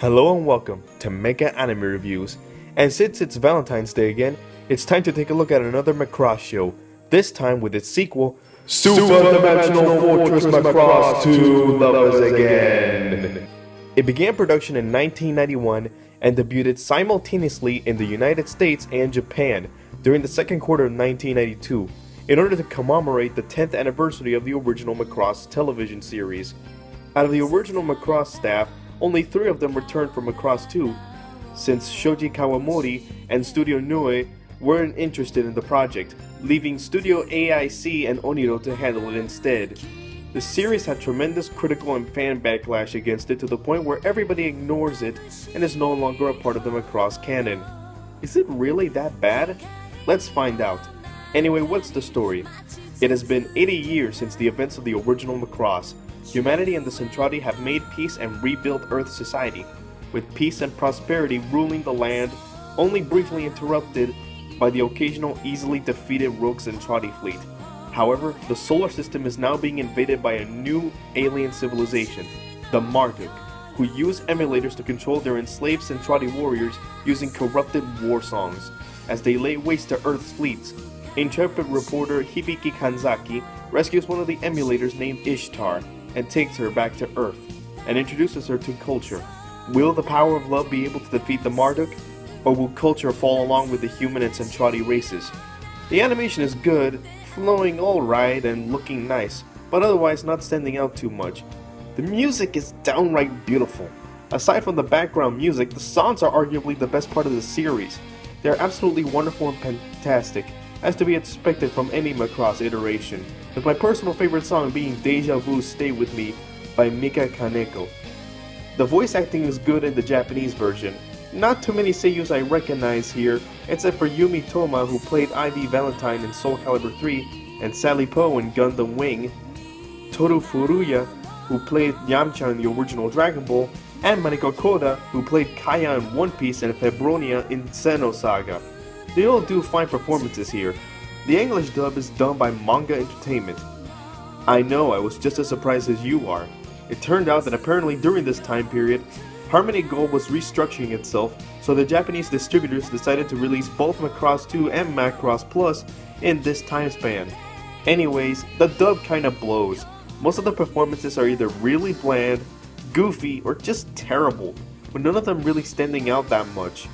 Hello and welcome to Mecha Anime Reviews, and since it's Valentine's Day again, it's time to take a look at another Macross show, this time with its sequel, Super Dimensional Fortress Macross 2 Lovers Again. It began production in 1991 and debuted simultaneously in the United States and Japan during the second quarter of 1992 in order to commemorate the 10th anniversary of the original Macross television series. Out of the original Macross staff, only 3 of them returned for Macross 2, since Shoji Kawamori and Studio Nue weren't interested in the project, leaving Studio AIC and Oniro to handle it instead. The series had tremendous critical and fan backlash against it to the point where everybody ignores it and is no longer a part of the Macross canon. Is it really that bad? Let's find out. Anyway, what's the story? It has been 80 years since the events of the original Macross. Humanity and the Centrati have made peace and rebuilt Earth's society, with peace and prosperity ruling the land, only briefly interrupted by the occasional easily defeated rogue Centrati fleet. However, the solar system is now being invaded by a new alien civilization, the Marduk, who use emulators to control their enslaved Centrati warriors using corrupted war songs, as they lay waste to Earth's fleets. Intrepid reporter Hibiki Kanzaki rescues one of the emulators named Ishtar, and takes her back to Earth, and introduces her to culture. Will the power of love be able to defeat the Marduk, or will culture fall along with the human and Centrati races? The animation is good, flowing alright and looking nice, but otherwise not standing out too much. The music is downright beautiful. Aside from the background music, the songs are arguably the best part of the series. They are absolutely wonderful and fantastic, as to be expected from any Macross iteration, with my personal favorite song being Deja Vu's Stay With Me by Mika Kaneko. The voice acting is good in the Japanese version. Not too many seiyus I recognize here, except for Yumi Toma, who played Ivy Valentine in Soul Calibur 3, and Sally Poe in Gundam Wing, Toru Furuya, who played Yamcha in the original Dragon Ball, and Maneko Koda, who played Kaya in One Piece and Febronia in Xeno Saga. They all do fine performances here. The English dub is done by Manga Entertainment. I know, I was just as surprised as you are. It turned out that apparently during this time period, Harmony Gold was restructuring itself, so the Japanese distributors decided to release both Macross 2 and Macross Plus in this time span. Anyways, the dub kinda blows. Most of the performances are either really bland, goofy, or just terrible, with none of them really standing out that much.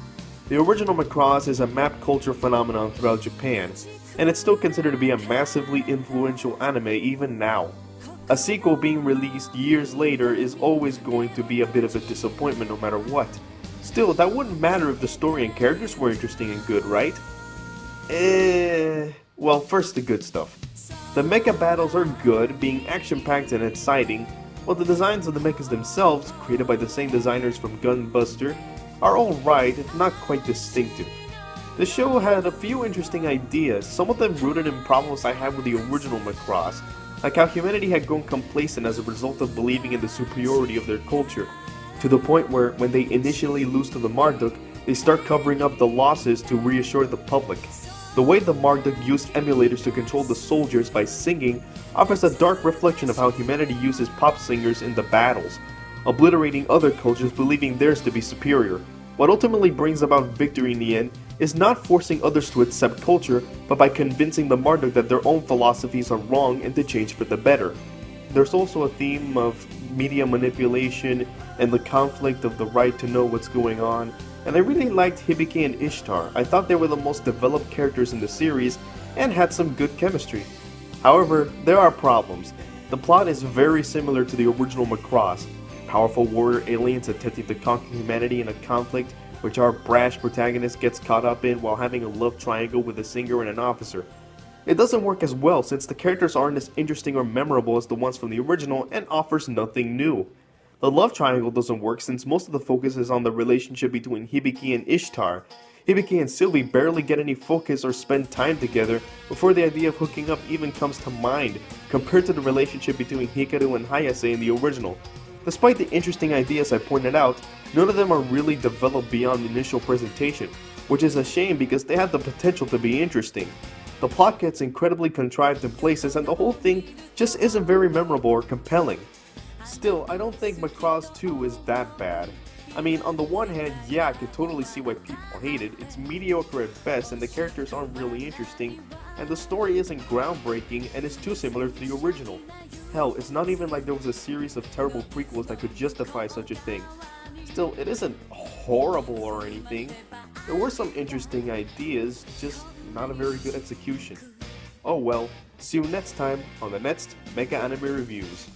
The original Macross is a map culture phenomenon throughout Japan, and it's still considered to be a massively influential anime even now. A sequel being released years later is always going to be a bit of a disappointment no matter what. Still, that wouldn't matter if the story and characters were interesting and good, right? Well, first the good stuff. The mecha battles are good, being action-packed and exciting, while the designs of the mechas themselves, created by the same designers from Gunbuster, are alright, if not quite distinctive. The show had a few interesting ideas, some of them rooted in problems I had with the original Macross, like how humanity had grown complacent as a result of believing in the superiority of their culture, to the point where when they initially lose to the Marduk, they start covering up the losses to reassure the public. The way the Marduk used emulators to control the soldiers by singing offers a dark reflection of how humanity uses pop singers in the battles, obliterating other cultures believing theirs to be superior. What ultimately brings about victory in the end is not forcing others to accept culture, but by convincing the Marduk that their own philosophies are wrong and to change for the better. There's also a theme of media manipulation and the conflict of the right to know what's going on, and I really liked Hibiki and Ishtar. I thought they were the most developed characters in the series and had some good chemistry. However, there are problems. The plot is very similar to the original Macross. Powerful warrior aliens attempting to conquer humanity in a conflict which our brash protagonist gets caught up in while having a love triangle with a singer and an officer. It doesn't work as well since the characters aren't as interesting or memorable as the ones from the original and offers nothing new. The love triangle doesn't work since most of the focus is on the relationship between Hibiki and Ishtar. Hibiki and Sylvie barely get any focus or spend time together before the idea of hooking up even comes to mind, compared to the relationship between Hikaru and Hayase in the original. Despite the interesting ideas I pointed out, none of them are really developed beyond the initial presentation, which is a shame because they had the potential to be interesting. The plot gets incredibly contrived in places and the whole thing just isn't very memorable or compelling. Still, I don't think Macross 2 is that bad. I mean, on the one hand, yeah, I could totally see why people hate it. It's mediocre at best, and the characters aren't really interesting, and the story isn't groundbreaking, and it's too similar to the original. Hell, it's not even like there was a series of terrible prequels that could justify such a thing. Still, it isn't horrible or anything. There were some interesting ideas, just not a very good execution. Oh well, see you next time on the next Mecha Anime Reviews.